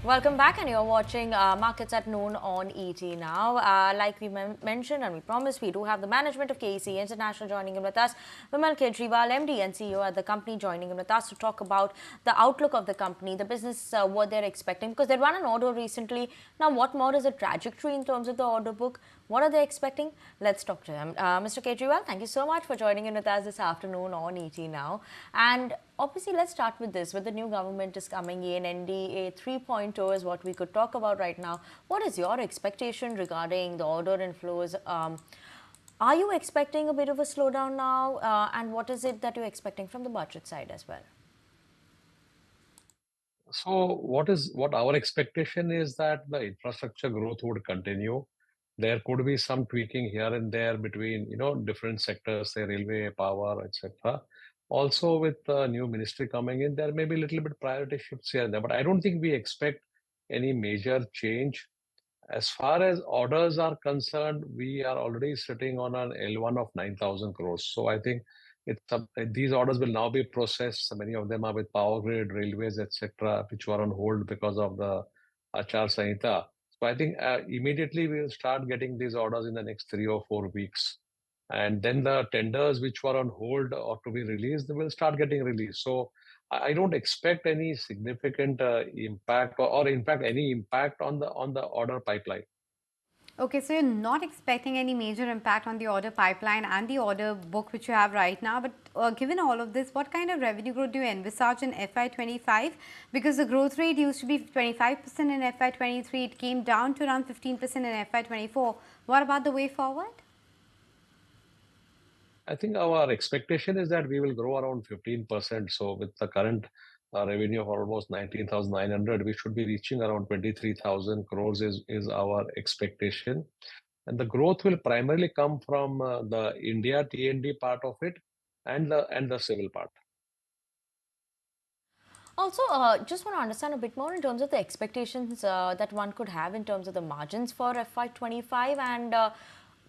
Welcome back, and you're watching Markets at Noon on ET now. Like we mentioned and we promised, we do have the management of KEC International joining in with us. Vimal Kejriwal, MD and CEO at the company, joining in with us to talk about the outlook of the company, the business, what they're expecting, because they won an order recently. Now, what more is the trajectory in terms of the order book? What are they expecting? Let's talk to them. Mr. Kejriwal, thank you so much for joining in with us this afternoon on ET now. And obviously, let's start with this. With the new government is coming in, NDA 3.0 is what we could talk about right now. What is your expectation regarding the order inflows? Are you expecting a bit of a slowdown now? And what is it that you're expecting from the budget side as well? So what our expectation is that the infrastructure growth would continue. There could be some tweaking here and there between, different sectors, say railway, power, etc. Also, with the new ministry coming in, there may be a little bit priority shifts here and there, but I don't think we expect any major change. As far as orders are concerned, we are already sitting on an L1 of 9,000 crores. So I think these orders will now be processed. So many of them are with Power Grid, railways, etc., which were on hold because of the Achar Sanhita. So I think immediately we will start getting these orders in the next 3 or 4 weeks. And then the tenders which were on hold or to be released, they will start getting released. So I don't expect any significant impact or in fact any impact on the order pipeline. Okay, so you're not expecting any major impact on the order pipeline and the order book which you have right now. But given all of this, what kind of revenue growth do you envisage in FY25? Because the growth rate used to be 25% in FY23, it came down to around 15% in FY24. What about the way forward? I think our expectation is that we will grow around 15%. So with the current revenue of almost 19,900, we should be reaching around 23,000 crores is our expectation. And the growth will primarily come from the India T&D part of it and the civil part. Also, just want to understand a bit more in terms of the expectations that one could have in terms of the margins for FY25, and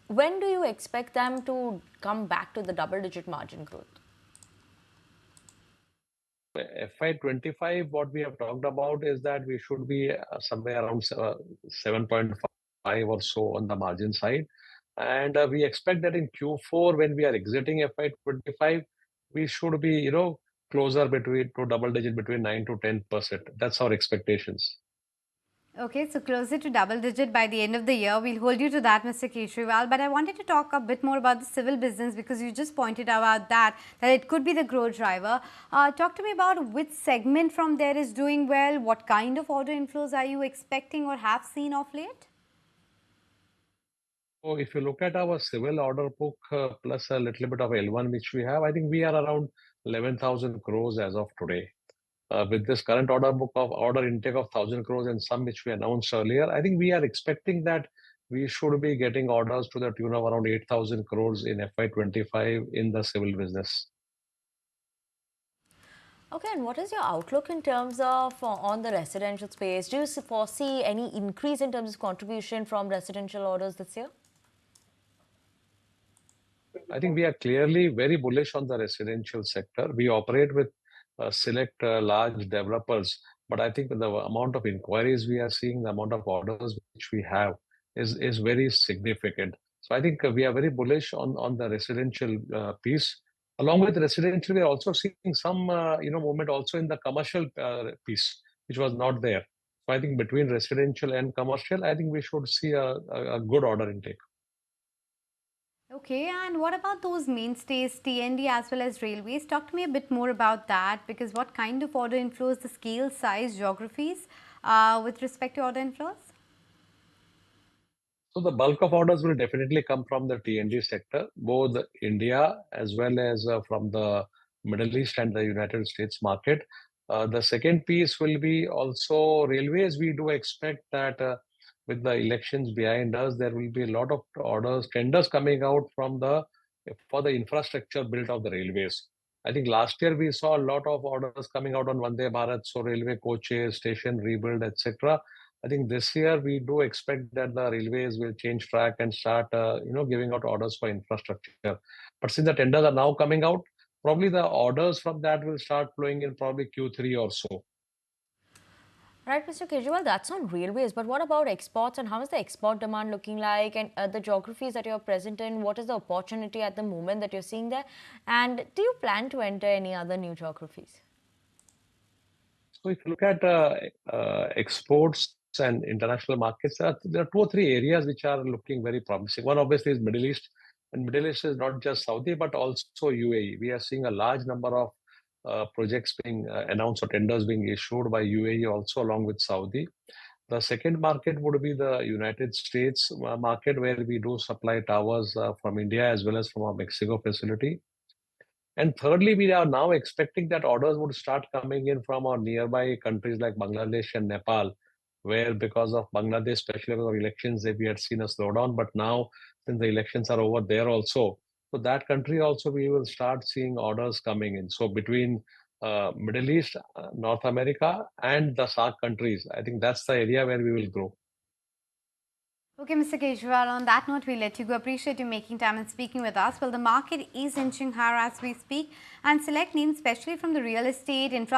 when do you expect them to come back to the double-digit margin growth? FY25, what we have talked about is that we should be somewhere around 7.5 or so on the margin side. And we expect that in Q4, when we are exiting FY25, we should be, closer to double digit between 9 to 10%. That's our expectations. Okay, so closer to double digit by the end of the year. We'll hold you to that, Mr. Kejriwal. But I wanted to talk a bit more about the civil business because you just pointed out that it could be the growth driver. Talk to me about which segment from there is doing well. What kind of order inflows are you expecting or have seen of late? So if you look at our civil order book plus a little bit of L1 which we have, I think we are around 11,000 crores as of today. With this current order intake of 1,000 crores and some which we announced earlier, I think we are expecting that we should be getting orders to the tune of around 8,000 crores in FY25 in the civil business. Okay, and what is your outlook in terms of on the residential space? Do you foresee any increase in terms of contribution from residential orders this year? I think we are clearly very bullish on the residential sector. We operate with select large developers, but I think the amount of inquiries we are seeing, the amount of orders which we have is very significant. So I think we are very bullish on the residential piece. Along with residential, we are also seeing some movement also in the commercial piece, which was not there. So I think between residential and commercial, I think we should see a good order intake. Okay, and what about those mainstays, T&D as well as railways? Talk to me a bit more about that because what kind of order inflows, the scale, size, geographies with respect to order inflows? So the bulk of orders will definitely come from the T&D sector, both India as well as from the Middle East and the United States market. The second piece will be also railways. We do expect that with the elections behind us, there will be a lot of orders, tenders coming out for the infrastructure built of the railways. I think last year we saw a lot of orders coming out on Vande Bharat, so railway coaches, station rebuild, etc. I think this year we do expect that the railways will change track and start, giving out orders for infrastructure. But since the tenders are now coming out, probably the orders from that will start flowing in probably Q3 or so. Right, Mr. Kejriwal, that's on railways, but what about exports and how is the export demand looking like, and the geographies that you're present in, what is the opportunity at the moment that you're seeing there, and do you plan to enter any other new geographies? So if you look at exports and international markets, there are two or three areas which are looking very promising. One obviously is Middle East, and Middle East is not just Saudi but also UAE. We are seeing a large number of projects being announced or tenders being issued by UAE also along with Saudi. The second market would be the United States market, where we do supply towers from India as well as from our Mexico facility. And thirdly, we are now expecting that orders would start coming in from our nearby countries like Bangladesh and Nepal, where because of Bangladesh, especially because of elections, we had seen a slowdown. But now, since the elections are over there also, so that country also we will start seeing orders coming in. So between Middle East, North America, and the SAARC countries, I think that's the area where we will grow. Okay, Mr. Kejriwal, on that note, we'll let you go. Appreciate you making time and speaking with us. Well, the market is inching higher as we speak, and select names, especially from the real estate, infrastructure,